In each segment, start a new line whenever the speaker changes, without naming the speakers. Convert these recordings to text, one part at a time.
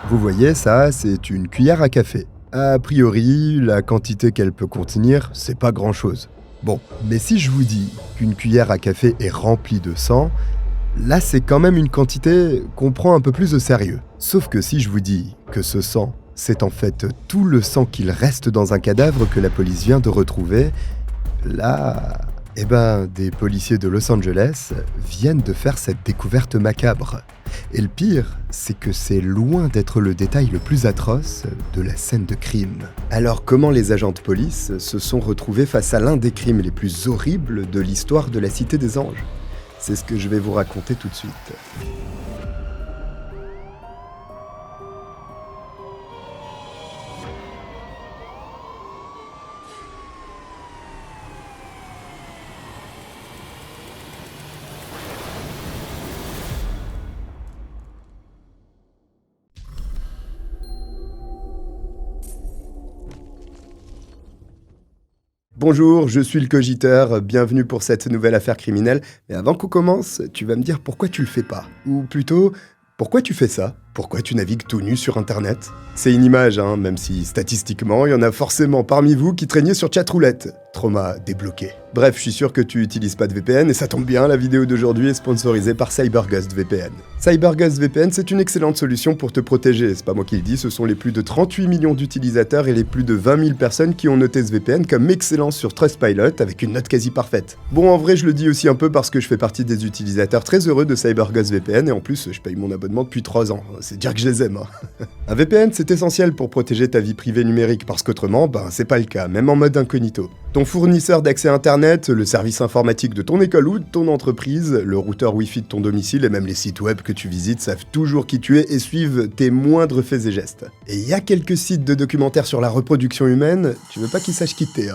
Vous voyez, ça, c'est une cuillère à café. A priori, la quantité qu'elle peut contenir, c'est pas grand-chose. Bon, mais si je vous dis qu'une cuillère à café est remplie de sang, là, c'est quand même une quantité qu'on prend un peu plus au sérieux. Sauf que si je vous dis que ce sang, c'est en fait tout le sang qu'il reste dans un cadavre que la police vient de retrouver, là, des policiers de Los Angeles viennent de faire cette découverte macabre. Et le pire, c'est que c'est loin d'être le détail le plus atroce de la scène de crime. Alors comment les agents de police se sont retrouvés face à l'un des crimes les plus horribles de l'histoire de la Cité des Anges ? C'est ce que je vais vous raconter tout de suite. Bonjour, je suis le Cogiteur, bienvenue pour cette nouvelle affaire criminelle. Mais avant qu'on commence, tu vas me dire pourquoi tu le fais pas. Ou plutôt, pourquoi tu fais ça ? Pourquoi tu navigues tout nu sur Internet ? C'est une image, même si statistiquement, il y en a forcément parmi vous qui traîniez sur chatroulette. Trauma débloqué. Bref, je suis sûr que tu utilises pas de VPN et ça tombe bien, la vidéo d'aujourd'hui est sponsorisée par CyberGhost VPN. CyberGhost VPN, c'est une excellente solution pour te protéger. C'est pas moi qui le dis, ce sont les plus de 38 millions d'utilisateurs et les plus de 20 000 personnes qui ont noté ce VPN comme excellent sur Trustpilot avec une note quasi parfaite. Bon, en vrai, je le dis aussi un peu parce que je fais partie des utilisateurs très heureux de CyberGhost VPN et en plus, je paye mon abonnement depuis 3 ans. C'est dire que je les aime. Un VPN, c'est essentiel pour protéger ta vie privée numérique parce qu'autrement, c'est pas le cas, même en mode incognito. Ton fournisseur d'accès Internet, le service informatique de ton école ou de ton entreprise, le routeur Wi-Fi de ton domicile et même les sites web que tu visites savent toujours qui tu es et suivent tes moindres faits et gestes. Et il y a quelques sites de documentaires sur la reproduction humaine, tu veux pas qu'ils sachent qui t'es,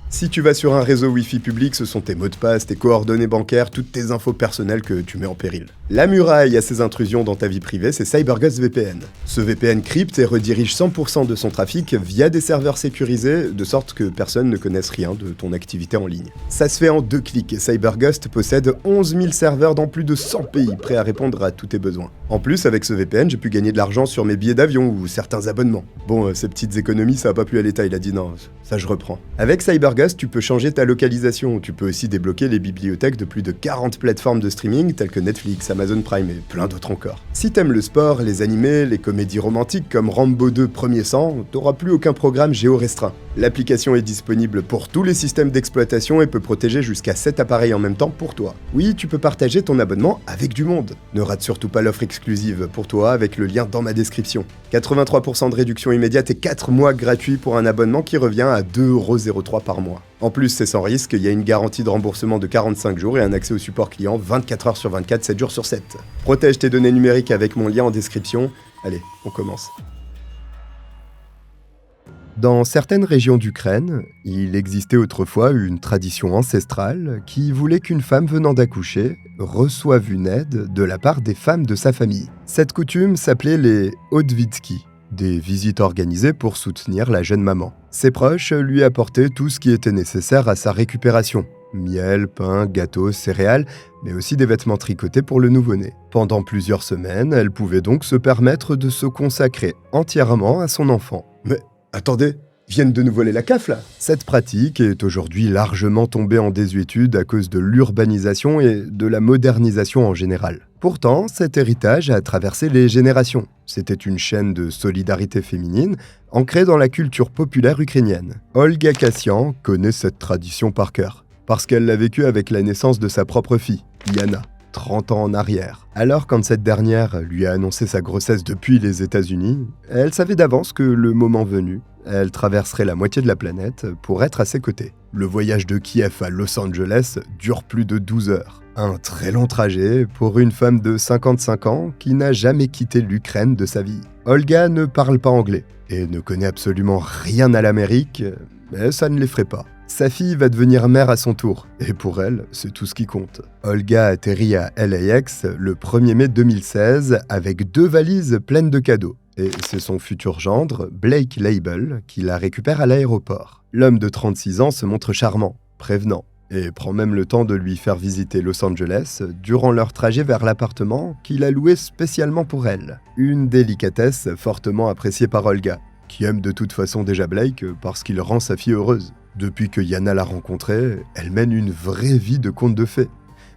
Si tu vas sur un réseau Wi-Fi public, ce sont tes mots de passe, tes coordonnées bancaires, toutes tes infos personnelles que tu mets en péril. La muraille à ces intrusions dans ta vie privée, c'est CyberGhost VPN. Ce VPN crypte et redirige 100% de son trafic via des serveurs sécurisés, de sorte que personne ne connaisse rien de ton activité en ligne. Ça se fait en 2 clics et CyberGhost possède 11 000 serveurs dans plus de 100 pays, prêts à répondre à tous tes besoins. En plus, avec ce VPN, j'ai pu gagner de l'argent sur mes billets d'avion ou certains abonnements. Bon, ces petites économies, ça a pas plu à l'État, il a dit non, ça je reprends. Avec CyberGhost, tu peux changer ta localisation, tu peux aussi débloquer les bibliothèques de plus de 40 plateformes de streaming telles que Netflix, Amazon Prime et plein d'autres encore. Si t'aimes le sport, les animés, les comédies romantiques comme Rambo 2 Premier Sang, t'auras plus aucun programme géorestreint. L'application est disponible pour tous les systèmes d'exploitation et peut protéger jusqu'à 7 appareils en même temps pour toi. Oui, tu peux partager ton abonnement avec du monde. Ne rate surtout pas l'offre exclusive pour toi avec le lien dans ma description. 83% de réduction immédiate et 4 mois gratuits pour un abonnement qui revient à 2,03€ par mois. En plus, c'est sans risque, il y a une garantie de remboursement de 45 jours et un accès au support client 24 heures sur 24, 7 jours sur 7. Protège tes données numériques avec mon lien en description. Allez, on commence. Dans certaines régions d'Ukraine, il existait autrefois une tradition ancestrale qui voulait qu'une femme venant d'accoucher reçoive une aide de la part des femmes de sa famille. Cette coutume s'appelait les Odwitki, des visites organisées pour soutenir la jeune maman. Ses proches lui apportaient tout ce qui était nécessaire à sa récupération. Miel, pain, gâteaux, céréales, mais aussi des vêtements tricotés pour le nouveau-né. Pendant plusieurs semaines, elle pouvait donc se permettre de se consacrer entièrement à son enfant. Mais attendez, ils viennent de nous voler la CAF là ? Cette pratique est aujourd'hui largement tombée en désuétude à cause de l'urbanisation et de la modernisation en général. Pourtant, cet héritage a traversé les générations. C'était une chaîne de solidarité féminine ancrée dans la culture populaire ukrainienne. Olga Kassian connaît cette tradition par cœur, parce qu'elle l'a vécue avec la naissance de sa propre fille, Yana, 30 ans en arrière. Alors, quand cette dernière lui a annoncé sa grossesse depuis les États-Unis, elle savait d'avance que le moment venu, elle traverserait la moitié de la planète pour être à ses côtés. Le voyage de Kiev à Los Angeles dure plus de 12 heures. Un très long trajet pour une femme de 55 ans qui n'a jamais quitté l'Ukraine de sa vie. Olga ne parle pas anglais et ne connaît absolument rien à l'Amérique, mais ça ne l'effraie pas. Sa fille va devenir mère à son tour, et pour elle, c'est tout ce qui compte. Olga atterrit à LAX le 1er mai 2016 avec 2 valises pleines de cadeaux. Et c'est son futur gendre, Blake Label, qui la récupère à l'aéroport. L'homme de 36 ans se montre charmant, prévenant. et prend même le temps de lui faire visiter Los Angeles durant leur trajet vers l'appartement qu'il a loué spécialement pour elle. Une délicatesse fortement appréciée par Olga, qui aime de toute façon déjà Blake parce qu'il rend sa fille heureuse. Depuis que Yana l'a rencontrée, elle mène une vraie vie de conte de fées.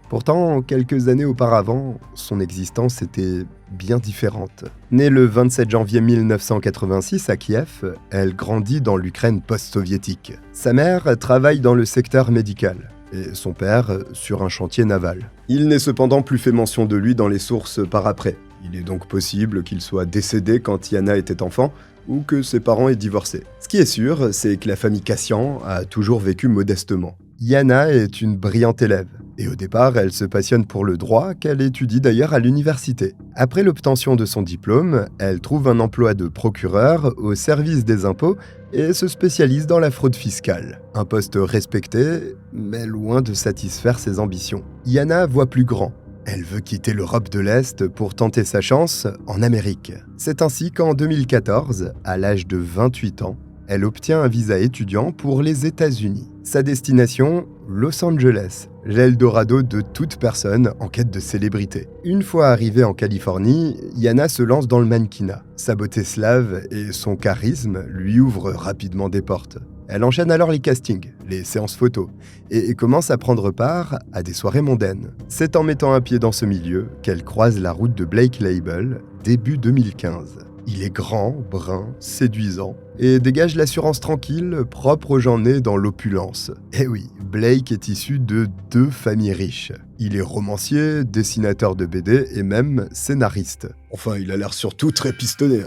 Pourtant, quelques années auparavant, son existence était bien différente. Née le 27 janvier 1986 à Kiev, elle grandit dans l'Ukraine post-soviétique. Sa mère travaille dans le secteur médical et son père sur un chantier naval. Il n'est cependant plus fait mention de lui dans les sources par après. Il est donc possible qu'il soit décédé quand Yana était enfant ou que ses parents aient divorcé. Ce qui est sûr, c'est que la famille Kassian a toujours vécu modestement. Yana est une brillante élève. Et au départ, elle se passionne pour le droit, qu'elle étudie d'ailleurs à l'université. Après l'obtention de son diplôme, elle trouve un emploi de procureur au service des impôts et se spécialise dans la fraude fiscale. Un poste respecté, mais loin de satisfaire ses ambitions. Yana voit plus grand. Elle veut quitter l'Europe de l'Est pour tenter sa chance en Amérique. C'est ainsi qu'en 2014, à l'âge de 28 ans, elle obtient un visa étudiant pour les États-Unis. Sa destination, Los Angeles, l'Eldorado de toute personne en quête de célébrité. Une fois arrivée en Californie, Yana se lance dans le mannequinat. Sa beauté slave et son charisme lui ouvrent rapidement des portes. Elle enchaîne alors les castings, les séances photos, et commence à prendre part à des soirées mondaines. C'est en mettant un pied dans ce milieu qu'elle croise la route de Blake Label, début 2015. Il est grand, brun, séduisant, et dégage l'assurance tranquille, propre aux gens nés dans l'opulence. Eh oui, Blake est issu de 2 familles riches. Il est romancier, dessinateur de BD et même scénariste. Enfin, il a l'air surtout très pistonné.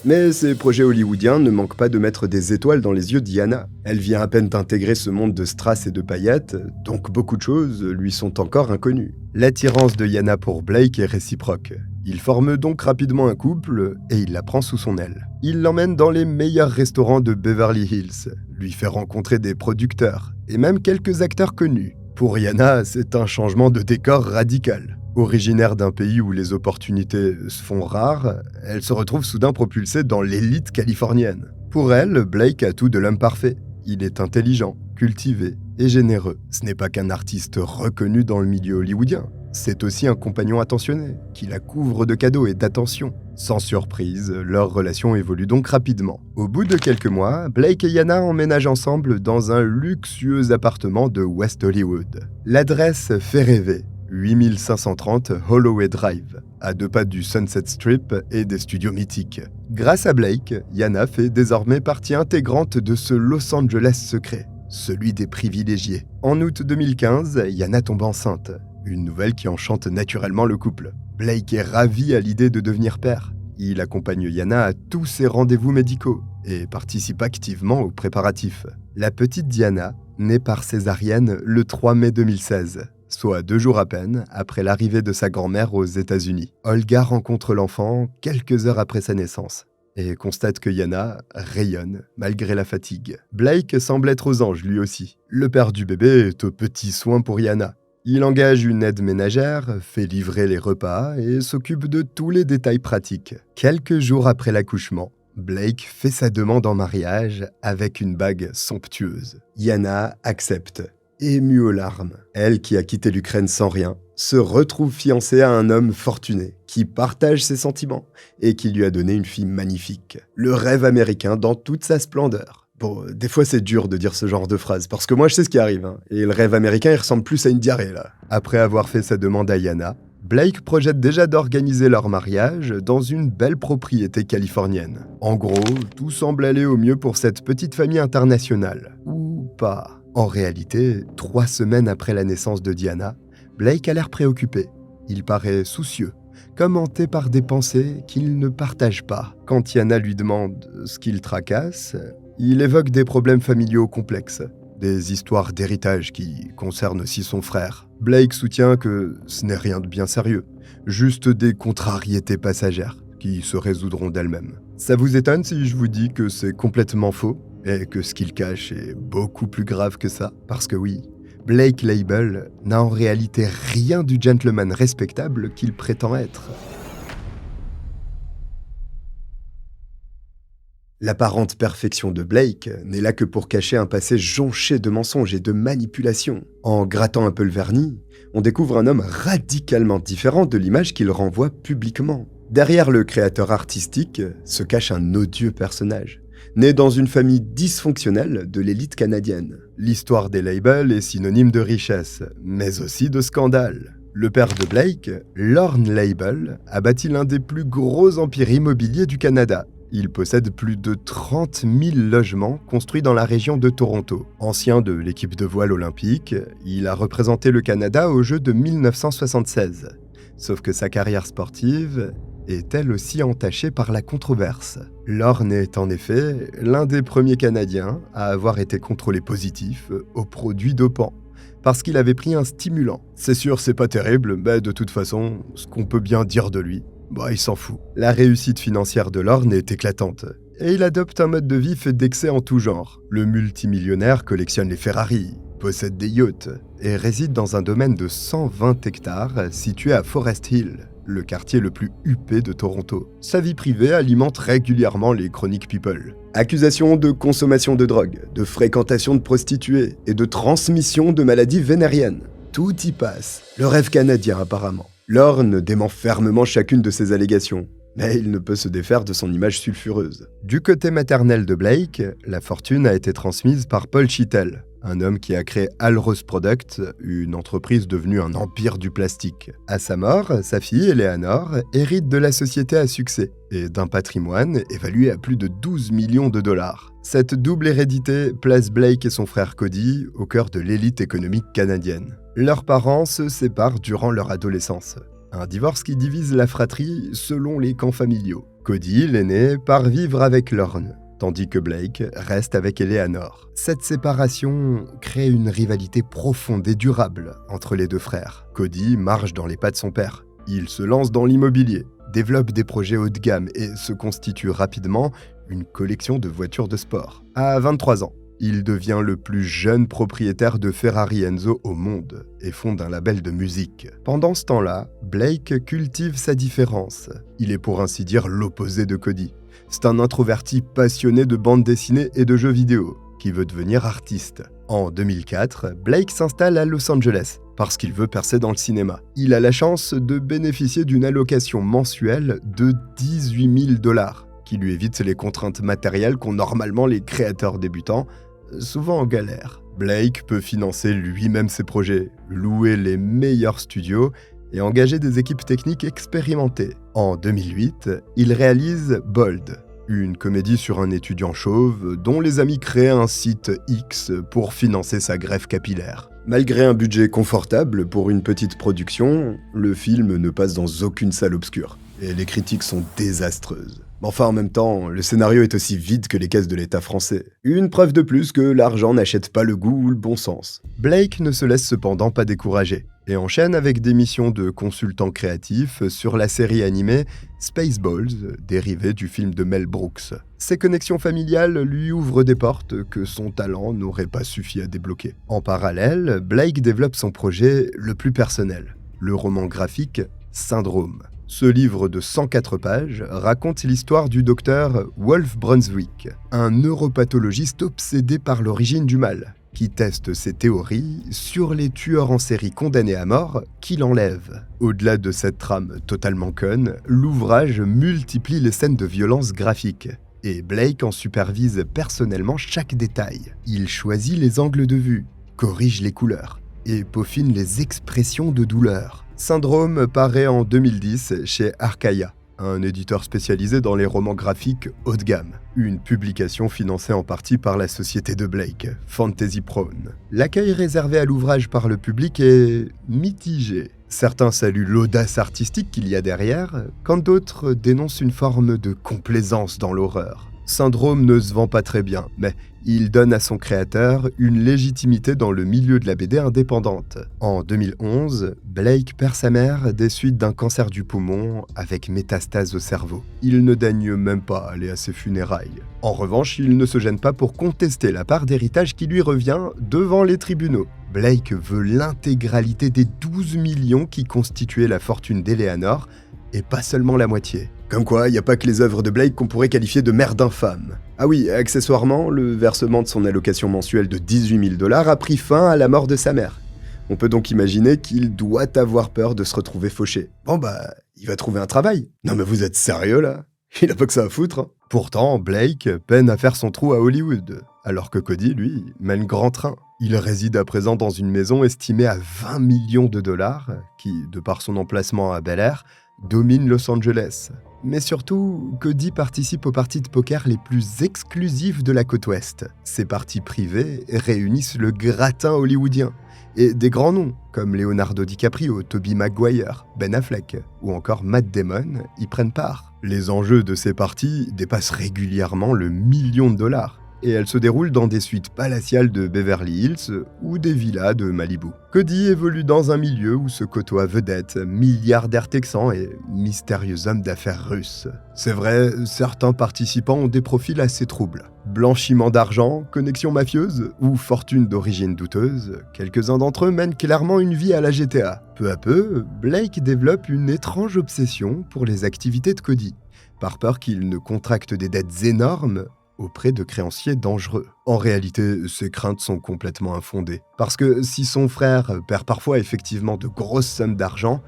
Mais ses projets hollywoodiens ne manquent pas de mettre des étoiles dans les yeux d'Iana. Elle vient à peine d'intégrer ce monde de strass et de paillettes, donc beaucoup de choses lui sont encore inconnues. L'attirance de Yana pour Blake est réciproque. Ils forment donc rapidement un couple et il la prend sous son aile. Il l'emmène dans les meilleurs restaurants de Beverly Hills, lui fait rencontrer des producteurs et même quelques acteurs connus. Pour Yana, c'est un changement de décor radical. Originaire d'un pays où les opportunités se font rares, elle se retrouve soudain propulsée dans l'élite californienne. Pour elle, Blake a tout de l'homme parfait. Il est intelligent, cultivé et généreux. Ce n'est pas qu'un artiste reconnu dans le milieu hollywoodien. C'est aussi un compagnon attentionné, qui la couvre de cadeaux et d'attention. Sans surprise, leur relation évolue donc rapidement. Au bout de quelques mois, Blake et Yana emménagent ensemble dans un luxueux appartement de West Hollywood. L'adresse fait rêver, 8530 Holloway Drive, à 2 pas du Sunset Strip et des studios mythiques. Grâce à Blake, Yana fait désormais partie intégrante de ce Los Angeles secret, celui des privilégiés. En août 2015, Yana tombe enceinte. Une nouvelle qui enchante naturellement le couple. Blake est ravi à l'idée de devenir père. Il accompagne Yana à tous ses rendez-vous médicaux et participe activement aux préparatifs. La petite Diana naît par césarienne le 3 mai 2016, soit 2 jours à peine après l'arrivée de sa grand-mère aux États-Unis. Olga rencontre l'enfant quelques heures après sa naissance et constate que Yana rayonne malgré la fatigue. Blake semble être aux anges lui aussi. Le père du bébé est aux petits soins pour Yana. Il engage une aide ménagère, fait livrer les repas et s'occupe de tous les détails pratiques. Quelques jours après l'accouchement, Blake fait sa demande en mariage avec une bague somptueuse. Yana accepte, émue aux larmes. Elle, qui a quitté l'Ukraine sans rien, se retrouve fiancée à un homme fortuné, qui partage ses sentiments et qui lui a donné une fille magnifique. Le rêve américain dans toute sa splendeur. Bon, des fois c'est dur de dire ce genre de phrase, parce que moi je sais ce qui arrive, hein, et le rêve américain il ressemble plus à une diarrhée là. Après avoir fait sa demande à Yana, Blake projette déjà d'organiser leur mariage dans une belle propriété californienne. En gros, tout semble aller au mieux pour cette petite famille internationale. Ou pas. En réalité, 3 semaines après la naissance de Diana, Blake a l'air préoccupé. Il paraît soucieux, comme hanté par des pensées qu'il ne partage pas. Quand Yana lui demande ce qu'il tracasse, il évoque des problèmes familiaux complexes, des histoires d'héritage qui concernent aussi son frère. Blake soutient que ce n'est rien de bien sérieux, juste des contrariétés passagères qui se résoudront d'elles-mêmes. Ça vous étonne si je vous dis que c'est complètement faux et que ce qu'il cache est beaucoup plus grave que ça? Parce que oui, Blake Label n'a en réalité rien du gentleman respectable qu'il prétend être. L'apparente perfection de Blake n'est là que pour cacher un passé jonché de mensonges et de manipulations. En grattant un peu le vernis, on découvre un homme radicalement différent de l'image qu'il renvoie publiquement. Derrière le créateur artistique se cache un odieux personnage, né dans une famille dysfonctionnelle de l'élite canadienne. L'histoire des labels est synonyme de richesse, mais aussi de scandale. Le père de Blake, Lorne Label, a bâti l'un des plus gros empires immobiliers du Canada. Il possède plus de 30 000 logements construits dans la région de Toronto. Ancien de l'équipe de voile olympique, il a représenté le Canada aux Jeux de 1976. Sauf que sa carrière sportive est elle aussi entachée par la controverse. Lorne est en effet l'un des premiers Canadiens à avoir été contrôlé positif aux produits dopants, parce qu'il avait pris un stimulant. C'est sûr, c'est pas terrible, mais de toute façon, ce qu'on peut bien dire de lui, il s'en fout. La réussite financière de Lorne est éclatante, et il adopte un mode de vie fait d'excès en tout genre. Le multimillionnaire collectionne les Ferrari, possède des yachts, et réside dans un domaine de 120 hectares situé à Forest Hill, le quartier le plus huppé de Toronto. Sa vie privée alimente régulièrement les chroniques People. Accusations de consommation de drogue, de fréquentation de prostituées et de transmission de maladies vénériennes. Tout y passe. Le rêve canadien apparemment. Lorne dément fermement chacune de ces allégations, mais il ne peut se défaire de son image sulfureuse. Du côté maternel de Blake, la fortune a été transmise par Paul Chittell, un homme qui a créé Alros Products, une entreprise devenue un empire du plastique. À sa mort, sa fille, Eleanor, hérite de la société à succès et d'un patrimoine évalué à plus de 12 millions de dollars. Cette double hérédité place Blake et son frère Cody au cœur de l'élite économique canadienne. Leurs parents se séparent durant leur adolescence. Un divorce qui divise la fratrie selon les camps familiaux. Cody, l'aîné, part vivre avec Lorne, tandis que Blake reste avec Eleanor. Cette séparation crée une rivalité profonde et durable entre les deux frères. Cody marche dans les pas de son père. Il se lance dans l'immobilier, développe des projets haut de gamme et se constitue rapidement une collection de voitures de sport. À 23 ans, il devient le plus jeune propriétaire de Ferrari Enzo au monde et fonde un label de musique. Pendant ce temps-là, Blake cultive sa différence. Il est pour ainsi dire l'opposé de Cody. C'est un introverti passionné de bande dessinée et de jeux vidéo, qui veut devenir artiste. En 2004, Blake s'installe à Los Angeles, parce qu'il veut percer dans le cinéma. Il a la chance de bénéficier d'une allocation mensuelle de 18 000 $, qui lui évite les contraintes matérielles qu'ont normalement les créateurs débutants, souvent en galère. Blake peut financer lui-même ses projets, louer les meilleurs studios et engager des équipes techniques expérimentées. En 2008, il réalise Bold, une comédie sur un étudiant chauve dont les amis créent un site X pour financer sa greffe capillaire. Malgré un budget confortable pour une petite production, le film ne passe dans aucune salle obscure, et les critiques sont désastreuses. Enfin, en même temps, le scénario est aussi vide que les caisses de l'État français. Une preuve de plus que l'argent n'achète pas le goût ou le bon sens. Blake ne se laisse cependant pas décourager, et enchaîne avec des missions de consultant créatif sur la série animée Spaceballs, dérivée du film de Mel Brooks. Ses connexions familiales lui ouvrent des portes que son talent n'aurait pas suffi à débloquer. En parallèle, Blake développe son projet le plus personnel, le roman graphique Syndrome. Ce livre de 104 pages raconte l'histoire du docteur Wolf Brunswick, un neuropathologiste obsédé par l'origine du mal, qui teste ses théories sur les tueurs en série condamnés à mort qu'il enlève. Au-delà de cette trame totalement conne, l'ouvrage multiplie les scènes de violence graphique, et Blake en supervise personnellement chaque détail. Il choisit les angles de vue, corrige les couleurs, et peaufine les expressions de douleur. Syndrome paraît en 2010 chez Archaia, un éditeur spécialisé dans les romans graphiques haut de gamme. Une publication financée en partie par la société de Blake, Fantasy Prone. L'accueil réservé à l'ouvrage par le public est mitigé. Certains saluent l'audace artistique qu'il y a derrière, quand d'autres dénoncent une forme de complaisance dans l'horreur. Syndrome ne se vend pas très bien, mais il donne à son créateur une légitimité dans le milieu de la BD indépendante. En 2011, Blake perd sa mère des suites d'un cancer du poumon avec métastase au cerveau. Il ne daigne même pas aller à ses funérailles. En revanche, il ne se gêne pas pour contester la part d'héritage qui lui revient devant les tribunaux. Blake veut l'intégralité des 12 millions qui constituaient la fortune d'Eleanor, et pas seulement la moitié. Comme quoi, il n'y a pas que les œuvres de Blake qu'on pourrait qualifier de merde infâme. Ah oui, accessoirement, le versement de son allocation mensuelle de 18 000 $ a pris fin à la mort de sa mère. On peut donc imaginer qu'il doit avoir peur de se retrouver fauché. Bon bah, il va trouver un travail. Non mais vous êtes sérieux là? Il a pas que ça à foutre. Hein. Pourtant, Blake peine à faire son trou à Hollywood, alors que Cody, lui, mène grand train. Il réside à présent dans une maison estimée à 20 millions de dollars, qui, de par son emplacement à Bel Air, domine Los Angeles. Mais surtout, Cody participe aux parties de poker les plus exclusives de la côte ouest. Ces parties privées réunissent le gratin hollywoodien. Et des grands noms, comme Leonardo DiCaprio, Tobey Maguire, Ben Affleck ou encore Matt Damon, y prennent part. Les enjeux de ces parties dépassent régulièrement le million de dollars. Et elles se déroulent dans des suites palatiales de Beverly Hills ou des villas de Malibu. Cody évolue dans un milieu où se côtoient vedettes, milliardaires texans et mystérieux hommes d'affaires russes. C'est vrai, certains participants ont des profils assez troubles. Blanchiment d'argent, connexion mafieuse ou fortune d'origine douteuse, quelques-uns d'entre eux mènent clairement une vie à la GTA. Peu à peu, Blake développe une étrange obsession pour les activités de Cody, par peur qu'il ne contracte des dettes énormes auprès de créanciers dangereux. En réalité, ces craintes sont complètement infondées. Parce que si son frère perd parfois effectivement de grosses sommes d'argent,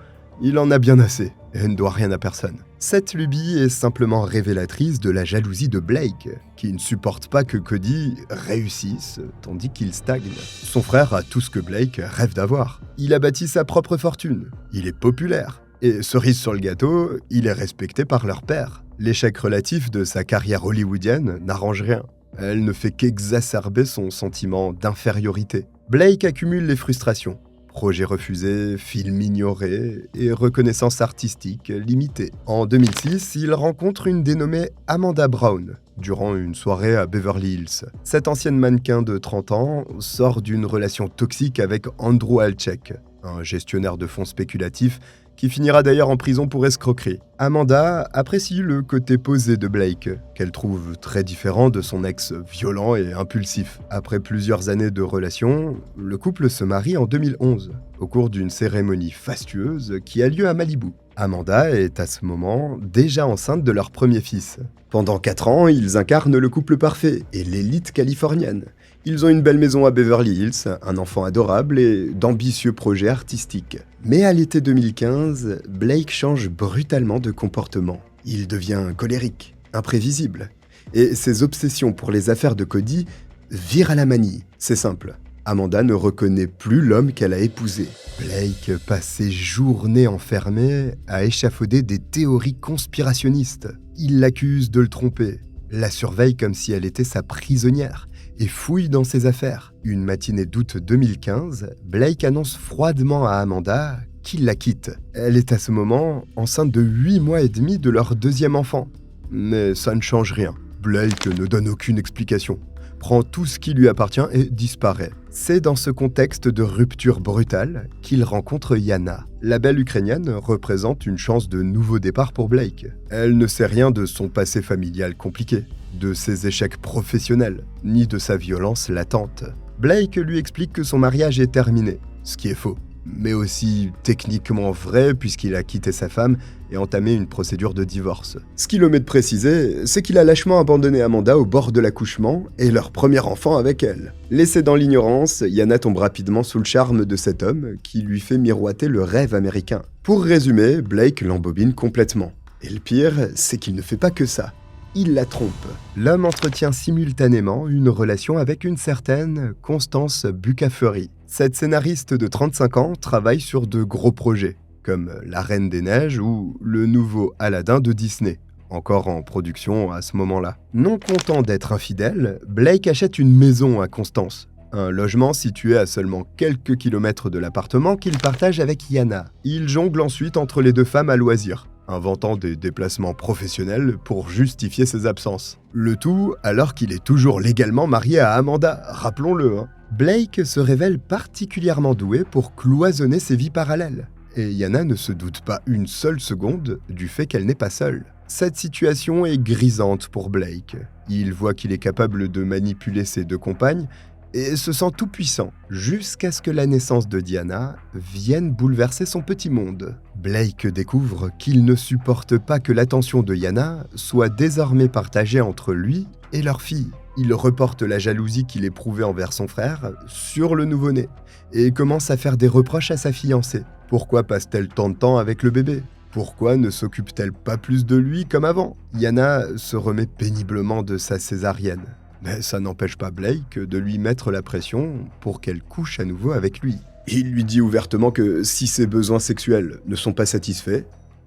il en a bien assez et ne doit rien à personne. Cette lubie est simplement révélatrice de la jalousie de Blake, qui ne supporte pas que Cody réussisse tandis qu'il stagne. Son frère a tout ce que Blake rêve d'avoir. Il a bâti sa propre fortune, il est populaire, et cerise sur le gâteau, il est respecté par leur père. L'échec relatif de sa carrière hollywoodienne n'arrange rien. Elle ne fait qu'exacerber son sentiment d'infériorité. Blake accumule les frustrations. Projets refusés, films ignorés et reconnaissance artistique limitée. En 2006, il rencontre une dénommée Amanda Brown durant une soirée à Beverly Hills. Cette ancienne mannequin de 30 ans sort d'une relation toxique avec Andrew Alchek, un gestionnaire de fonds spéculatifs qui finira d'ailleurs en prison pour escroquerie. Amanda apprécie le côté posé de Blake, qu'elle trouve très différent de son ex violent et impulsif. Après plusieurs années de relation, le couple se marie en 2011, au cours d'une cérémonie fastueuse qui a lieu à Malibu. Amanda est à ce moment déjà enceinte de leur premier fils. Pendant 4 ans, ils incarnent le couple parfait et l'élite californienne. Ils ont une belle maison à Beverly Hills, un enfant adorable et d'ambitieux projets artistiques. Mais à l'été 2015, Blake change brutalement de comportement. Il devient colérique, imprévisible. Et ses obsessions pour les affaires de Cody virent à la manie. C'est simple. Amanda ne reconnaît plus l'homme qu'elle a épousé. Blake passe ses journées enfermé à échafauder des théories conspirationnistes. Il l'accuse de le tromper, la surveille comme si elle était sa prisonnière et fouille dans ses affaires. Une matinée d'août 2015, Blake annonce froidement à Amanda qu'il la quitte. Elle est à ce moment enceinte de 8 mois et demi de leur deuxième enfant. Mais ça ne change rien. Blake ne donne aucune explication, prend tout ce qui lui appartient et disparaît. C'est dans ce contexte de rupture brutale qu'il rencontre Yana. La belle Ukrainienne représente une chance de nouveau départ pour Blake. Elle ne sait rien de son passé familial compliqué, de ses échecs professionnels, ni de sa violence latente. Blake lui explique que son mariage est terminé, ce qui est faux, mais aussi techniquement vrai puisqu'il a quitté sa femme et entamé une procédure de divorce. Ce qu'il omet de préciser, c'est qu'il a lâchement abandonné Amanda au bord de l'accouchement et leur premier enfant avec elle. Laissée dans l'ignorance, Yana tombe rapidement sous le charme de cet homme qui lui fait miroiter le rêve américain. Pour résumer, Blake l'embobine complètement. Et le pire, c'est qu'il ne fait pas que ça. Il la trompe. L'homme entretient simultanément une relation avec une certaine Constance Bucaferi. Cette scénariste de 35 ans travaille sur de gros projets, comme La Reine des Neiges ou le nouveau Aladdin de Disney, encore en production à ce moment-là. Non content d'être infidèle, Blake achète une maison à Constance, un logement situé à seulement quelques kilomètres de l'appartement qu'il partage avec Yana. Il jongle ensuite entre les deux femmes à loisir, inventant des déplacements professionnels pour justifier ses absences. Le tout alors qu'il est toujours légalement marié à Amanda, rappelons-le. Blake se révèle particulièrement doué pour cloisonner ses vies parallèles. Et Yana ne se doute pas une seule seconde du fait qu'elle n'est pas seule. Cette situation est grisante pour Blake. Il voit qu'il est capable de manipuler ses deux compagnes et se sent tout puissant, jusqu'à ce que la naissance de Diana vienne bouleverser son petit monde. Blake découvre qu'il ne supporte pas que l'attention de Yana soit désormais partagée entre lui et leur fille. Il reporte la jalousie qu'il éprouvait envers son frère sur le nouveau-né et commence à faire des reproches à sa fiancée. Pourquoi passe-t-elle tant de temps avec le bébé ? Pourquoi ne s'occupe-t-elle pas plus de lui comme avant ? Yana se remet péniblement de sa césarienne. Mais ça n'empêche pas Blake de lui mettre la pression pour qu'elle couche à nouveau avec lui. Il lui dit ouvertement que si ses besoins sexuels ne sont pas satisfaits,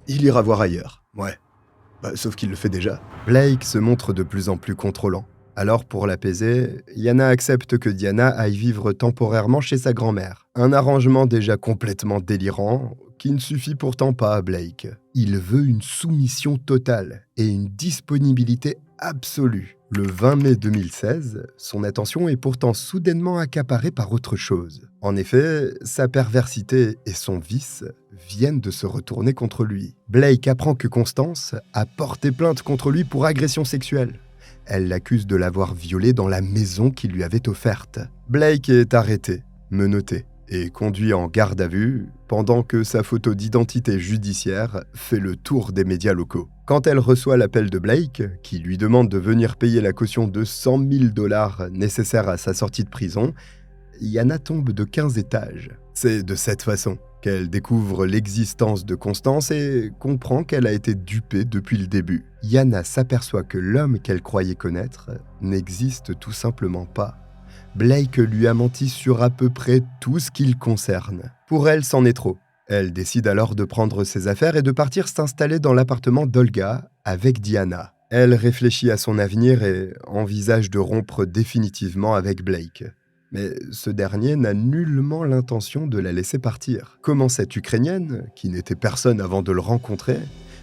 il ira voir ailleurs. Ouais, sauf qu'il le fait déjà. Blake se montre de plus en plus contrôlant. Alors pour l'apaiser, Yana accepte que Diana aille vivre temporairement chez sa grand-mère. Un arrangement déjà complètement délirant, qui ne suffit pourtant pas à Blake. Il veut une soumission totale et une disponibilité absolue. Le 20 mai 2016, son attention est pourtant soudainement accaparée par autre chose. En effet, sa perversité et son vice viennent de se retourner contre lui. Blake apprend que Constance a porté plainte contre lui pour agression sexuelle. Elle l'accuse de l'avoir violée dans la maison qu'il lui avait offerte. Blake est arrêté, menotté et conduit en garde à vue pendant que sa photo d'identité judiciaire fait le tour des médias locaux. Quand elle reçoit l'appel de Blake, qui lui demande de venir payer la caution de $100 000 nécessaire à sa sortie de prison, Yana tombe de 15 étages. C'est de cette façon qu'elle découvre l'existence de Constance et comprend qu'elle a été dupée depuis le début. Yana s'aperçoit que l'homme qu'elle croyait connaître n'existe tout simplement pas. Blake lui a menti sur à peu près tout ce qui le concerne. Pour elle, c'en est trop. Elle décide alors de prendre ses affaires et de partir s'installer dans l'appartement d'Olga avec Diana. Elle réfléchit à son avenir et envisage de rompre définitivement avec Blake. Mais ce dernier n'a nullement l'intention de la laisser partir. Comment cette Ukrainienne, qui n'était personne avant de le rencontrer,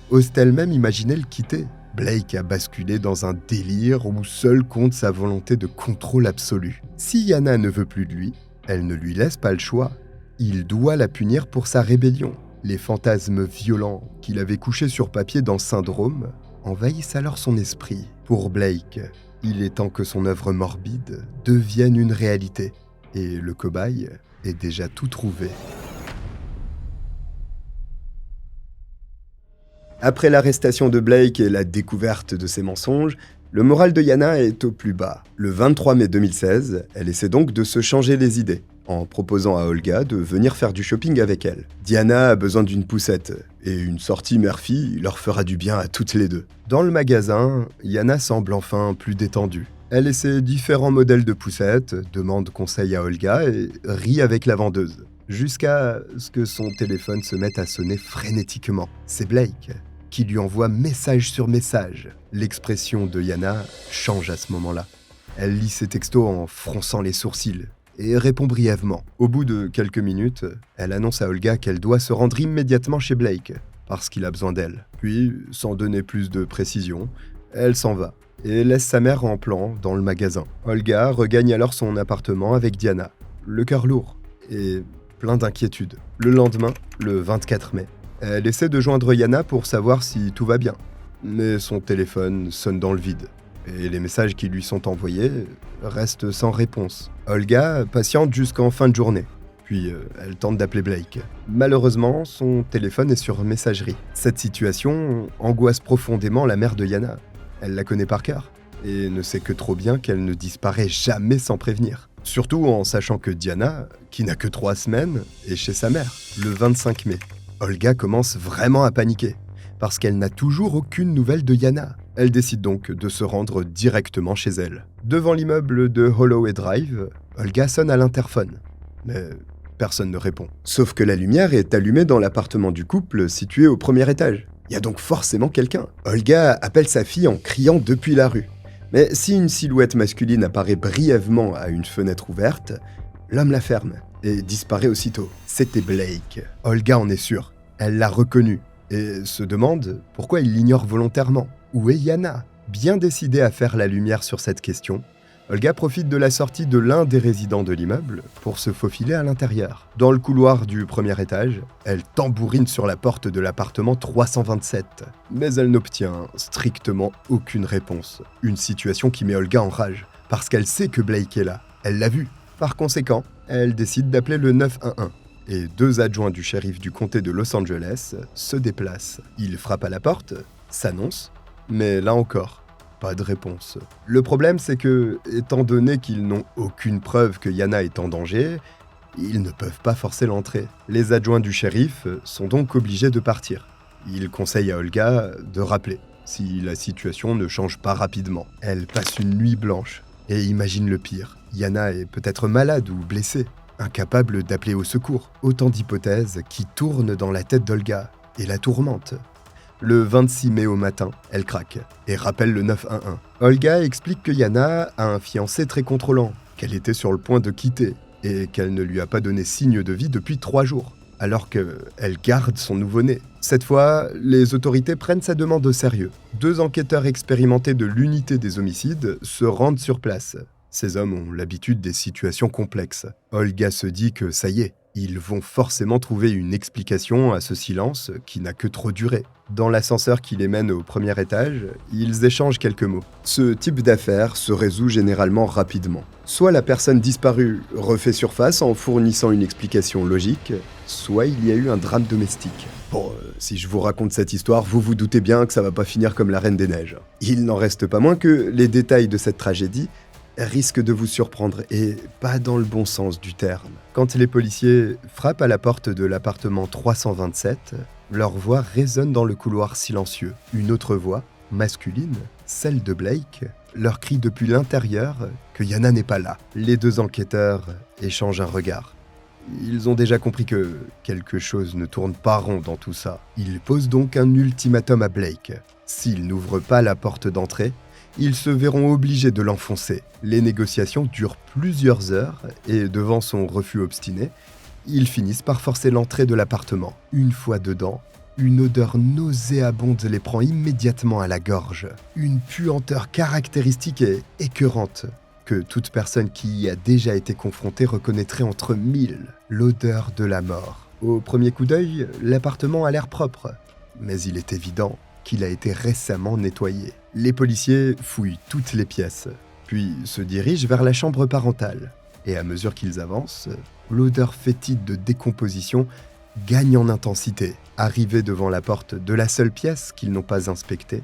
ose-t-elle même imaginer le quitter ? Blake a basculé dans un délire où seul compte sa volonté de contrôle absolu. Si Yana ne veut plus de lui, elle ne lui laisse pas le choix. Il doit la punir pour sa rébellion. Les fantasmes violents qu'il avait couchés sur papier dans Syndrome envahissent alors son esprit. Pour Blake, il est temps que son œuvre morbide devienne une réalité. Et le cobaye est déjà tout trouvé. Après l'arrestation de Blake et la découverte de ses mensonges, le moral de Yana est au plus bas. Le 23 mai 2016, elle essaie donc de se changer les idées, en proposant à Olga de venir faire du shopping avec elle. Diana a besoin d'une poussette, et une sortie mère-fille leur fera du bien à toutes les deux. Dans le magasin, Yana semble enfin plus détendue. Elle essaie différents modèles de poussettes, demande conseil à Olga et rit avec la vendeuse. Jusqu'à ce que son téléphone se mette à sonner frénétiquement. C'est Blake qui lui envoie message sur message. L'expression de Yana change à ce moment-là. Elle lit ses textos en fronçant les sourcils et répond brièvement. Au bout de quelques minutes, elle annonce à Olga qu'elle doit se rendre immédiatement chez Blake parce qu'il a besoin d'elle. Puis, sans donner plus de précision, elle s'en va et laisse sa mère en plan dans le magasin. Olga regagne alors son appartement avec Diana, le cœur lourd et plein d'inquiétude. Le lendemain, le 24 mai, elle essaie de joindre Yana pour savoir si tout va bien. Mais son téléphone sonne dans le vide, et les messages qui lui sont envoyés restent sans réponse. Olga patiente jusqu'en fin de journée, puis elle tente d'appeler Blake. Malheureusement, son téléphone est sur messagerie. Cette situation angoisse profondément la mère de Yana. Elle la connaît par cœur, et ne sait que trop bien qu'elle ne disparaît jamais sans prévenir. Surtout en sachant que Diana, qui n'a que 3 semaines, est chez sa mère. Le 25 mai, Olga commence vraiment à paniquer, parce qu'elle n'a toujours aucune nouvelle de Yana. Elle décide donc de se rendre directement chez elle. Devant l'immeuble de Holloway Drive, Olga sonne à l'interphone. Mais personne ne répond. Sauf que la lumière est allumée dans l'appartement du couple situé au premier étage. Il y a donc forcément quelqu'un. Olga appelle sa fille en criant depuis la rue. Mais si une silhouette masculine apparaît brièvement à une fenêtre ouverte, l'homme la ferme et disparaît aussitôt. C'était Blake. Olga en est sûre. Elle l'a reconnu et se demande pourquoi il l'ignore volontairement. Où est Yana ? Bien décidée à faire la lumière sur cette question, Olga profite de la sortie de l'un des résidents de l'immeuble pour se faufiler à l'intérieur. Dans le couloir du premier étage, elle tambourine sur la porte de l'appartement 327. Mais elle n'obtient strictement aucune réponse. Une situation qui met Olga en rage. parce qu'elle sait que Blake est là. Elle l'a vu. Par conséquent, elle décide d'appeler le 911. Et 2 adjoints du shérif du comté de Los Angeles se déplacent. Ils frappent à la porte, s'annoncent, mais là encore, pas de réponse. Le problème, c'est que, étant donné qu'ils n'ont aucune preuve que Yana est en danger, ils ne peuvent pas forcer l'entrée. Les adjoints du shérif sont donc obligés de partir. Ils conseillent à Olga de rappeler, si la situation ne change pas rapidement. Elle passe une nuit blanche et imagine le pire. Yana est peut-être malade ou blessée, incapable d'appeler au secours. Autant d'hypothèses qui tournent dans la tête d'Olga et la tourmentent. Le 26 mai au matin, elle craque et rappelle le 911. Olga explique que Yana a un fiancé très contrôlant, qu'elle était sur le point de quitter et qu'elle ne lui a pas donné signe de vie depuis 3 jours, alors qu'elle garde son nouveau-né. Cette fois, les autorités prennent sa demande au sérieux. 2 enquêteurs expérimentés de l'unité des homicides se rendent sur place. Ces hommes ont l'habitude des situations complexes. Olga se dit que ça y est, ils vont forcément trouver une explication à ce silence qui n'a que trop duré. Dans l'ascenseur qui les mène au premier étage, ils échangent quelques mots. Ce type d'affaire se résout généralement rapidement. Soit la personne disparue refait surface en fournissant une explication logique, soit il y a eu un drame domestique. Bon, si je vous raconte cette histoire, vous vous doutez bien que ça va pas finir comme la Reine des Neiges. Il n'en reste pas moins que les détails de cette tragédie risquent de vous surprendre, et pas dans le bon sens du terme. Quand les policiers frappent à la porte de l'appartement 327, leur voix résonne dans le couloir silencieux. Une autre voix, masculine, celle de Blake, leur crie depuis l'intérieur que Yana n'est pas là. Les 2 enquêteurs échangent un regard. Ils ont déjà compris que quelque chose ne tourne pas rond dans tout ça. Ils posent donc un ultimatum à Blake. S'il n'ouvre pas la porte d'entrée, ils se verront obligés de l'enfoncer. Les négociations durent plusieurs heures et devant son refus obstiné, ils finissent par forcer l'entrée de l'appartement. Une fois dedans, une odeur nauséabonde les prend immédiatement à la gorge. Une puanteur caractéristique et écœurante que toute personne qui y a déjà été confrontée reconnaîtrait entre 1000. L'odeur de la mort. Au premier coup d'œil, l'appartement a l'air propre, mais il est évident qu'il a été récemment nettoyé. Les policiers fouillent toutes les pièces, puis se dirigent vers la chambre parentale. Et à mesure qu'ils avancent, l'odeur fétide de décomposition gagne en intensité. Arrivés devant la porte de la seule pièce qu'ils n'ont pas inspectée,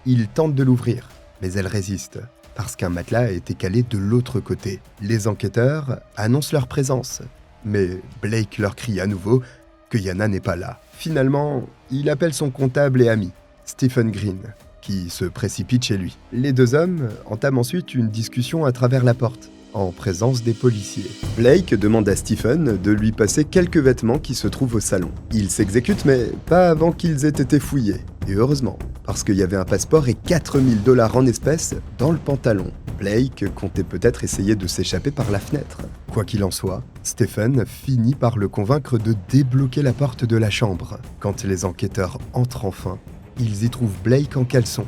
ils tentent de l'ouvrir, mais elle résiste, parce qu'un matelas a été calé de l'autre côté. Les enquêteurs annoncent leur présence, mais Blake leur crie à nouveau que Yana n'est pas là. Finalement, il appelle son comptable et ami, Stephen Green, qui se précipite chez lui. Les 2 hommes entament ensuite une discussion à travers la porte, en présence des policiers. Blake demande à Stephen de lui passer quelques vêtements qui se trouvent au salon. Il s'exécute, mais pas avant qu'ils aient été fouillés. Et heureusement, parce qu'il y avait un passeport et 4000 $ en espèces dans le pantalon. Blake comptait peut-être essayer de s'échapper par la fenêtre. Quoi qu'il en soit, Stephen finit par le convaincre de débloquer la porte de la chambre. Quand les enquêteurs entrent enfin, ils y trouvent Blake en caleçon,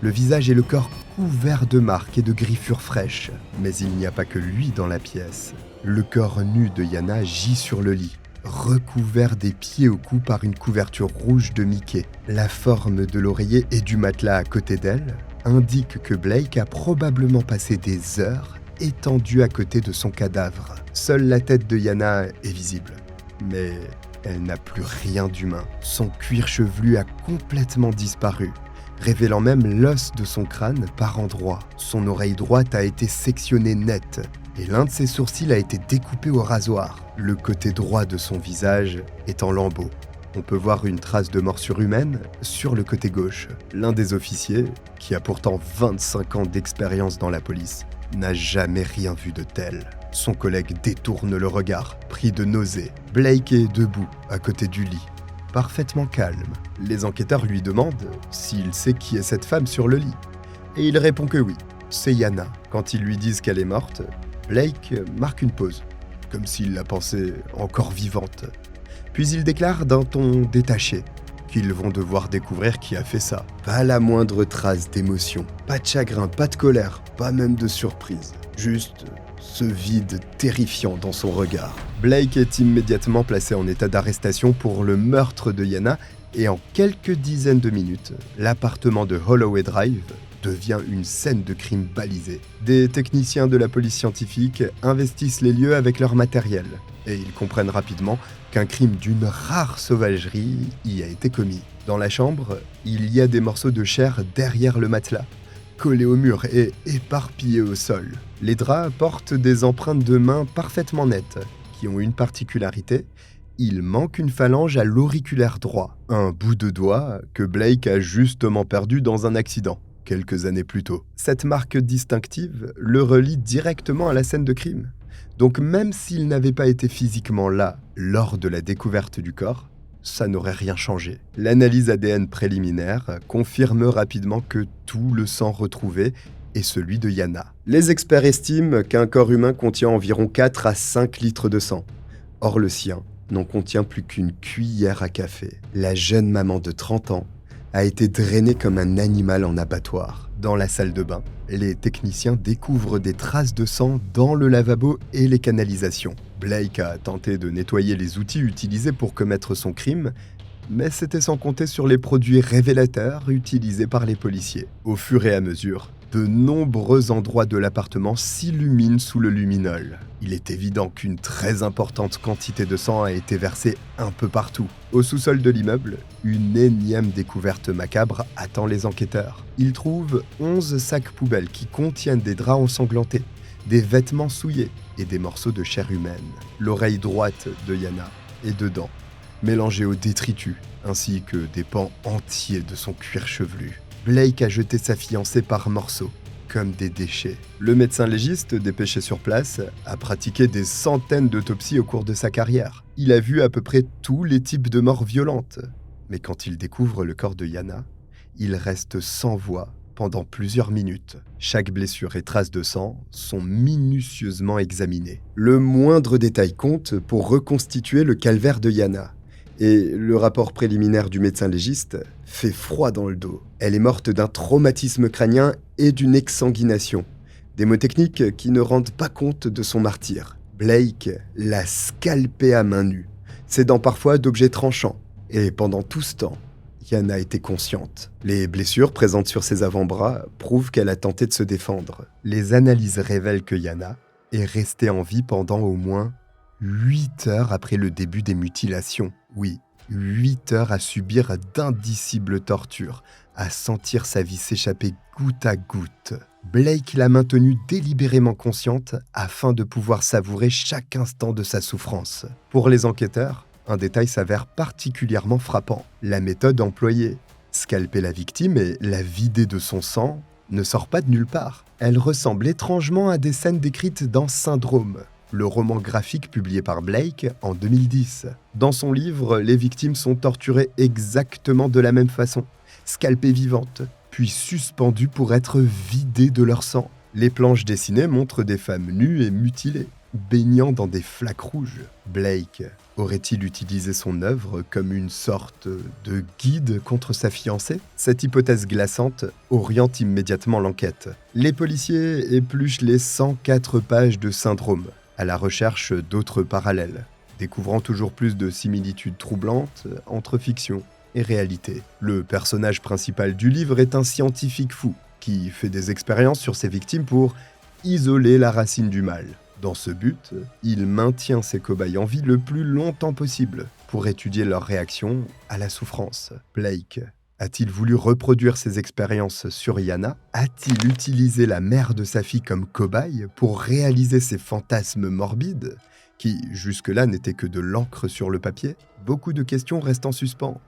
le visage et le corps couverts de marques et de griffures fraîches. Mais il n'y a pas que lui dans la pièce. Le corps nu de Yana gît sur le lit, recouvert des pieds au cou par une couverture rouge de Mickey. La forme de l'oreiller et du matelas à côté d'elle indique que Blake a probablement passé des heures étendu à côté de son cadavre. Seule la tête de Yana est visible, mais elle n'a plus rien d'humain. Son cuir chevelu a complètement disparu, révélant même l'os de son crâne par endroits. Son oreille droite a été sectionnée net, et l'un de ses sourcils a été découpé au rasoir. Le côté droit de son visage est en lambeaux. On peut voir une trace de morsure humaine sur le côté gauche. L'un des officiers, qui a pourtant 25 ans d'expérience dans la police, n'a jamais rien vu de tel. Son collègue détourne le regard, pris de nausée. Blake est debout, à côté du lit, parfaitement calme. Les enquêteurs lui demandent s'il sait qui est cette femme sur le lit. Et il répond que oui, c'est Yana. Quand ils lui disent qu'elle est morte, Blake marque une pause, comme s'il la pensait encore vivante. Puis il déclare d'un ton détaché qu'ils vont devoir découvrir qui a fait ça. Pas la moindre trace d'émotion, pas de chagrin, pas de colère, pas même de surprise. Juste ce vide terrifiant dans son regard. Blake est immédiatement placé en état d'arrestation pour le meurtre de Yana et en quelques dizaines de minutes, l'appartement de Holloway Drive devient une scène de crime balisée. Des techniciens de la police scientifique investissent les lieux avec leur matériel, et ils comprennent rapidement qu'un crime d'une rare sauvagerie y a été commis. Dans la chambre, il y a des morceaux de chair derrière le matelas, collés au mur et éparpillés au sol. Les draps portent des empreintes de mains parfaitement nettes, qui ont une particularité: il manque une phalange à l'auriculaire droit, un bout de doigt que Blake a justement perdu dans un accident, quelques années plus tôt. Cette marque distinctive le relie directement à la scène de crime. Donc même s'il n'avait pas été physiquement là lors de la découverte du corps, ça n'aurait rien changé. L'analyse ADN préliminaire confirme rapidement que tout le sang retrouvé est celui de Yana. Les experts estiment qu'un corps humain contient environ 4 à 5 litres de sang. Or le sien n'en contient plus qu'une cuillère à café. La jeune maman de 30 ans a été drainée comme un animal en abattoir. Dans la salle de bain, les techniciens découvrent des traces de sang dans le lavabo et les canalisations. Blake a tenté de nettoyer les outils utilisés pour commettre son crime, mais c'était sans compter sur les produits révélateurs utilisés par les policiers. Au fur et à mesure, de nombreux endroits de l'appartement s'illuminent sous le luminol. Il est évident qu'une très importante quantité de sang a été versée un peu partout. Au sous-sol de l'immeuble, une énième découverte macabre attend les enquêteurs. Ils trouvent 11 sacs poubelles qui contiennent des draps ensanglantés, des vêtements souillés et des morceaux de chair humaine. L'oreille droite de Yana est dedans, mélangée au détritus, ainsi que des pans entiers de son cuir chevelu. Blake a jeté sa fiancée par morceaux, comme des déchets. Le médecin légiste, dépêché sur place, a pratiqué des centaines d'autopsies au cours de sa carrière. Il a vu à peu près tous les types de morts violentes. Mais quand il découvre le corps de Yana, il reste sans voix pendant plusieurs minutes. Chaque blessure et trace de sang sont minutieusement examinées. Le moindre détail compte pour reconstituer le calvaire de Yana. Et le rapport préliminaire du médecin légiste fait froid dans le dos. Elle est morte d'un traumatisme crânien et d'une exsanguination. Des mots techniques qui ne rendent pas compte de son martyre. Blake l'a scalpée à main nue, s'aidant parfois d'objets tranchants. Et pendant tout ce temps, Yana était consciente. Les blessures présentes sur ses avant-bras prouvent qu'elle a tenté de se défendre. Les analyses révèlent que Yana est restée en vie pendant au moins 8 heures après le début des mutilations. Oui, 8 heures à subir d'indicibles tortures, à sentir sa vie s'échapper goutte à goutte. Blake l'a maintenue délibérément consciente afin de pouvoir savourer chaque instant de sa souffrance. Pour les enquêteurs, un détail s'avère particulièrement frappant. La méthode employée, scalper la victime et la vider de son sang, ne sort pas de nulle part. Elle ressemble étrangement à des scènes décrites dans Syndrome, le roman graphique publié par Blake en 2010. Dans son livre, les victimes sont torturées exactement de la même façon, scalpées vivantes, puis suspendues pour être vidées de leur sang. Les planches dessinées montrent des femmes nues et mutilées, baignant dans des flaques rouges. Blake aurait-il utilisé son œuvre comme une sorte de guide contre sa fiancée? Cette hypothèse glaçante oriente immédiatement l'enquête. Les policiers épluchent les 104 pages de Syndrome, à la recherche d'autres parallèles, découvrant toujours plus de similitudes troublantes entre fiction et réalité. Le personnage principal du livre est un scientifique fou qui fait des expériences sur ses victimes pour isoler la racine du mal. Dans ce but, il maintient ses cobayes en vie le plus longtemps possible pour étudier leur réaction à la souffrance. Blake a-t-il voulu reproduire ses expériences sur Yana? A-t-il utilisé la mère de sa fille comme cobaye pour réaliser ses fantasmes morbides, qui jusque-là n'étaient que de l'encre sur le papier? Beaucoup de questions restent en suspens.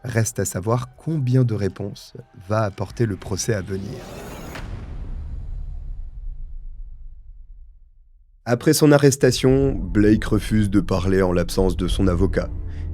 Reste à savoir combien de réponses va apporter le procès à venir. Après son arrestation, Blake refuse de parler en l'absence de son avocat.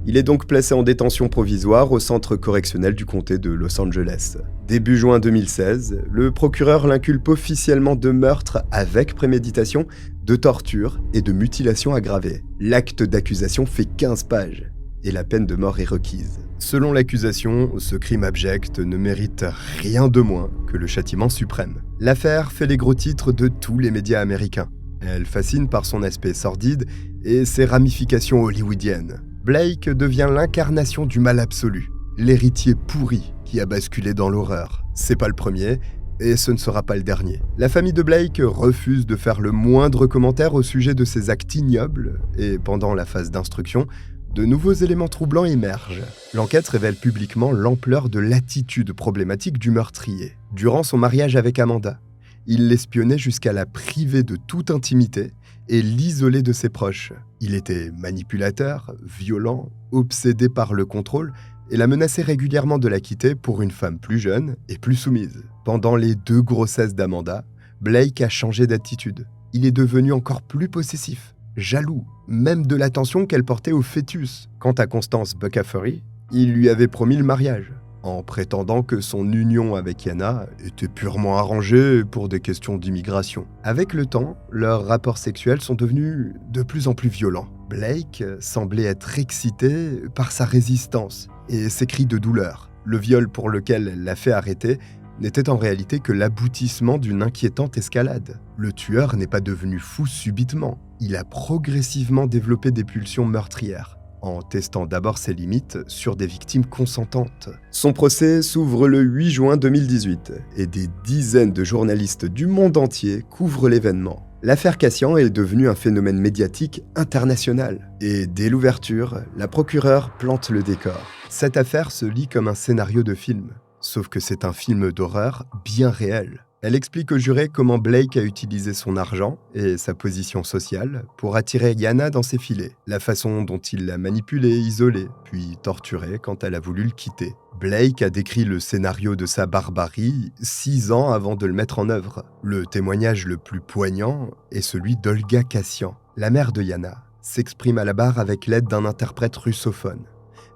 Il est donc placé en détention provisoire au centre correctionnel du comté de Los Angeles. Début juin 2016, le procureur l'inculpe officiellement de meurtre avec préméditation, de torture et de mutilation aggravée. L'acte d'accusation fait 15 pages et la peine de mort est requise. Selon l'accusation, ce crime abject ne mérite rien de moins que le châtiment suprême. L'affaire fait les gros titres de tous les médias américains. Elle fascine par son aspect sordide et ses ramifications hollywoodiennes. Blake devient l'incarnation du mal absolu, l'héritier pourri qui a basculé dans l'horreur. C'est pas le premier, Et ce ne sera pas le dernier. La famille de Blake refuse de faire le moindre commentaire au sujet de ces actes ignobles, et pendant la phase d'instruction, de nouveaux éléments troublants émergent. L'enquête révèle publiquement l'ampleur de l'attitude problématique du meurtrier. Durant son mariage avec Amanda, il l'espionnait jusqu'à la priver de toute intimité et l'isoler de ses proches. Il était manipulateur, violent, obsédé par le contrôle et la menaçait régulièrement de la quitter pour une femme plus jeune et plus soumise. Pendant les 2 grossesses d'Amanda, Blake a changé d'attitude. Il est devenu encore plus possessif, jaloux, même de l'attention qu'elle portait au fœtus. Quant à Constance Buckaferry, il lui avait promis le mariage, en prétendant que son union avec Yana était purement arrangée pour des questions d'immigration. Avec le temps, leurs rapports sexuels sont devenus de plus en plus violents. Blake semblait être excité par sa résistance et ses cris de douleur. Le viol pour lequel elle l'a fait arrêter n'était en réalité que l'aboutissement d'une inquiétante escalade. Le tueur n'est pas devenu fou subitement. Il a progressivement développé des pulsions meurtrières, en testant d'abord ses limites sur des victimes consentantes. Son procès s'ouvre le 8 juin 2018 et des dizaines de journalistes du monde entier couvrent l'événement. L'affaire Cassian est devenue un phénomène médiatique international. Et dès l'ouverture, la procureure plante le décor. Cette affaire se lit comme un scénario de film, sauf que c'est un film d'horreur bien réel. Elle explique aux jurés comment Blake a utilisé son argent et sa position sociale pour attirer Yana dans ses filets, la façon dont il l'a manipulée, isolée, puis torturée quand elle a voulu le quitter. Blake a décrit le scénario de sa barbarie 6 ans avant de le mettre en œuvre. Le témoignage le plus poignant est celui d'Olga Cassian, la mère de Yana, s'exprime à la barre avec l'aide d'un interprète russophone.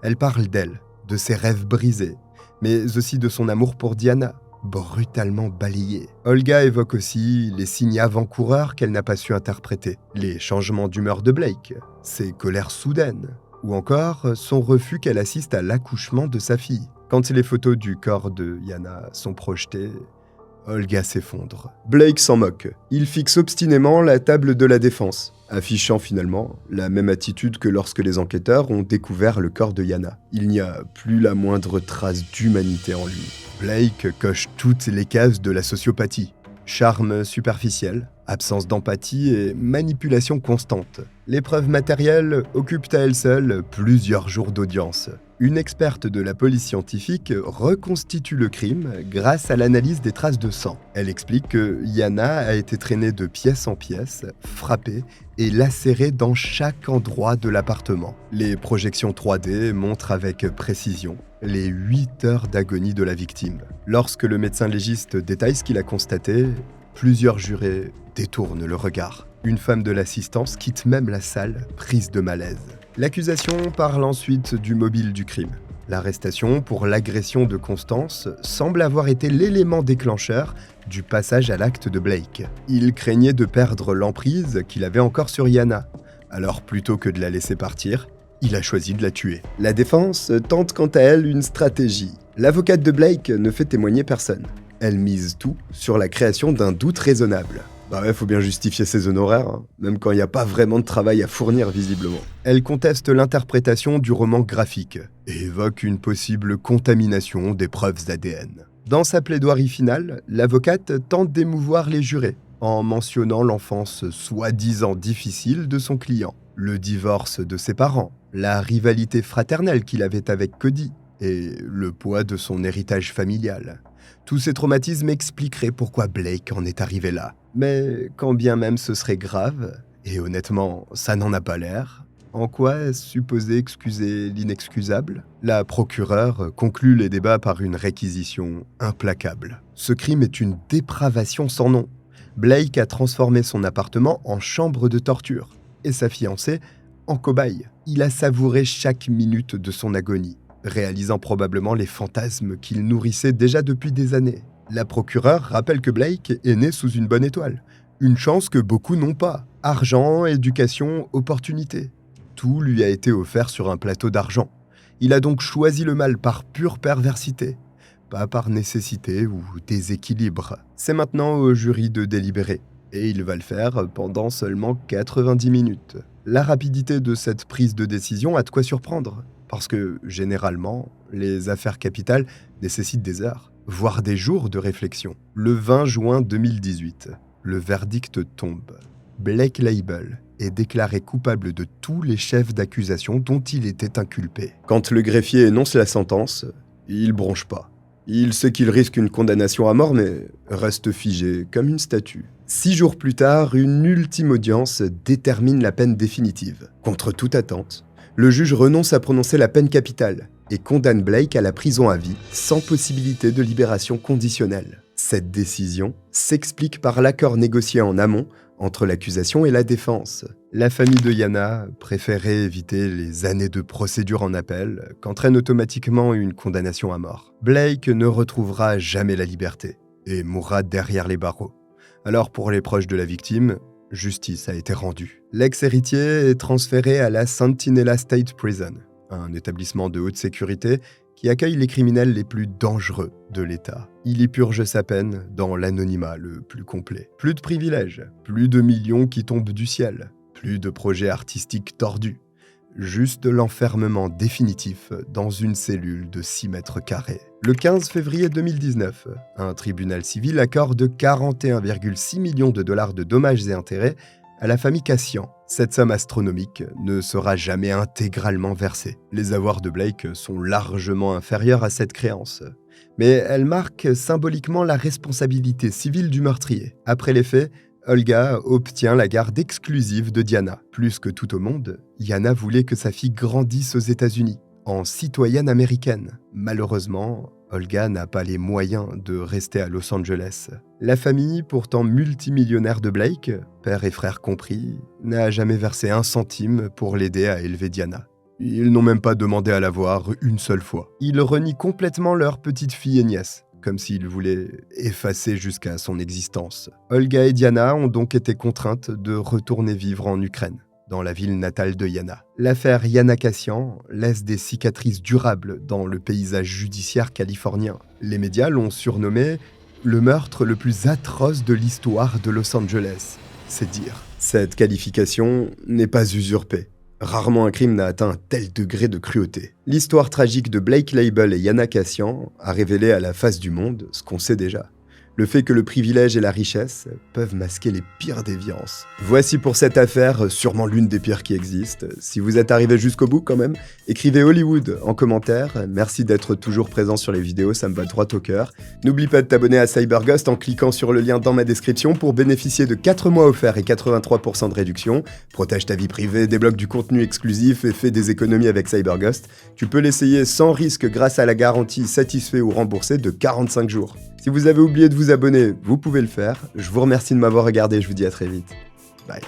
Elle parle d'elle, de ses rêves brisés, mais aussi de son amour pour Diana, brutalement balayée. Olga évoque aussi les signes avant-coureurs qu'elle n'a pas su interpréter, les changements d'humeur de Blake, ses colères soudaines, ou encore son refus qu'elle assiste à l'accouchement de sa fille. Quand les photos du corps de Yana sont projetées, Olga s'effondre. Blake s'en moque. Il fixe obstinément la table de la défense, affichant finalement la même attitude que lorsque les enquêteurs ont découvert le corps de Yana. Il n'y a plus la moindre trace d'humanité en lui. Blake coche toutes les cases de la sociopathie. Charme superficiel, absence d'empathie et manipulation constante. Les preuves matérielles occupent à elles seules plusieurs jours d'audience. Une experte de la police scientifique reconstitue le crime grâce à l'analyse des traces de sang. Elle explique que Yana a été traînée de pièce en pièce, frappée et lacérée dans chaque endroit de l'appartement. Les projections 3D montrent avec précision les 8 heures d'agonie de la victime. Lorsque le médecin légiste détaille ce qu'il a constaté, plusieurs jurés détournent le regard. Une femme de l'assistance quitte même la salle, prise de malaise. L'accusation parle ensuite du mobile du crime. L'arrestation pour l'agression de Constance semble avoir été l'élément déclencheur du passage à l'acte de Blake. Il craignait de perdre l'emprise qu'il avait encore sur Yana. Alors plutôt que de la laisser partir, il a choisi de la tuer. La défense tente quant à elle une stratégie. L'avocate de Blake ne fait témoigner personne. Elle mise tout sur la création d'un doute raisonnable. Bah ouais, faut bien justifier ses honoraires, hein, même quand il n'y a pas vraiment de travail à fournir visiblement. Elle conteste l'interprétation du roman graphique et évoque une possible contamination des preuves ADN. Dans sa plaidoirie finale, l'avocate tente d'émouvoir les jurés en mentionnant l'enfance soi-disant difficile de son client, le divorce de ses parents, la rivalité fraternelle qu'il avait avec Cody et le poids de son héritage familial. Tous ces traumatismes expliqueraient pourquoi Blake en est arrivé là. Mais quand bien même ce serait grave, et honnêtement, ça n'en a pas l'air, en quoi est-ce supposé excuser l'inexcusable? La procureure conclut les débats par une réquisition implacable. Ce crime est une dépravation sans nom. Blake a transformé son appartement en chambre de torture, et sa fiancée en cobaye. Il a savouré chaque minute de son agonie, réalisant probablement les fantasmes qu'il nourrissait déjà depuis des années. La procureure rappelle que Blake est né sous une bonne étoile, une chance que beaucoup n'ont pas. Argent, éducation, opportunité. Tout lui a été offert sur un plateau d'argent. Il a donc choisi le mal par pure perversité, pas par nécessité ou déséquilibre. C'est maintenant au jury de délibérer, et il va le faire pendant seulement 90 minutes. La rapidité de cette prise de décision a de quoi surprendre, parce que, généralement, les affaires capitales nécessitent des heures. voire des jours de réflexion. Le 20 juin 2018, le verdict tombe. Blake Leibel est déclaré coupable de tous les chefs d'accusation dont il était inculpé. Quand le greffier énonce la sentence, il bronche pas. Il sait qu'il risque une condamnation à mort, mais reste figé comme une statue. 6 jours plus tard, une ultime audience détermine la peine définitive. Contre toute attente, le juge renonce à prononcer la peine capitale et condamne Blake à la prison à vie, sans possibilité de libération conditionnelle. Cette décision s'explique par l'accord négocié en amont entre l'accusation et la défense. La famille de Yana préférait éviter les années de procédure en appel qu'entraîne automatiquement une condamnation à mort. Blake ne retrouvera jamais la liberté et mourra derrière les barreaux. Alors pour les proches de la victime, justice a été rendue. L'ex-héritier est transféré à la Sentinella State Prison, un établissement de haute sécurité qui accueille les criminels les plus dangereux de l'État. Il y purge sa peine dans l'anonymat le plus complet. Plus de privilèges, plus de millions qui tombent du ciel, plus de projets artistiques tordus. Juste l'enfermement définitif dans une cellule de 6 mètres carrés. Le 15 février 2019, un tribunal civil accorde 41,6 millions de dollars de dommages et intérêts à la famille Cassian. Cette somme astronomique ne sera jamais intégralement versée. Les avoirs de Blake sont largement inférieurs à cette créance. Mais elle marque symboliquement la responsabilité civile du meurtrier. Après les faits, Olga obtient la garde exclusive de Diana. Plus que tout au monde, Yana voulait que sa fille grandisse aux États-Unis, en citoyenne américaine. Malheureusement, Olga n'a pas les moyens de rester à Los Angeles. La famille, pourtant multimillionnaire de Blake, père et frère compris, n'a jamais versé un centime pour l'aider à élever Diana. Ils n'ont même pas demandé à la voir une seule fois. Ils renient complètement leur petite fille et nièce, comme s'ils voulaient effacer jusqu'à son existence. Olga et Diana ont donc été contraintes de retourner vivre en Ukraine, dans la ville natale de Yana. L'affaire Yana Cassian laisse des cicatrices durables dans le paysage judiciaire californien. Les médias l'ont surnommé le meurtre le plus atroce de l'histoire de Los Angeles. C'est dire. Cette qualification n'est pas usurpée. Rarement un crime n'a atteint un tel degré de cruauté. L'histoire tragique de Blake Leibel et Yana Cassian a révélé à la face du monde ce qu'on sait déjà. Le fait que le privilège et la richesse peuvent masquer les pires déviances. Voici pour cette affaire, sûrement l'une des pires qui existent. Si vous êtes arrivé jusqu'au bout quand même, écrivez Hollywood en commentaire. Merci d'être toujours présent sur les vidéos, ça me va droit au cœur. N'oublie pas de t'abonner à CyberGhost en cliquant sur le lien dans ma description pour bénéficier de 4 mois offerts et 83% de réduction. Protège ta vie privée, débloque du contenu exclusif et fais des économies avec CyberGhost. Tu peux l'essayer sans risque grâce à la garantie satisfait ou remboursé de 45 jours. Si vous avez oublié de vous abonner, vous pouvez le faire. Je vous remercie de m'avoir regardé, je vous dis à très vite. Bye.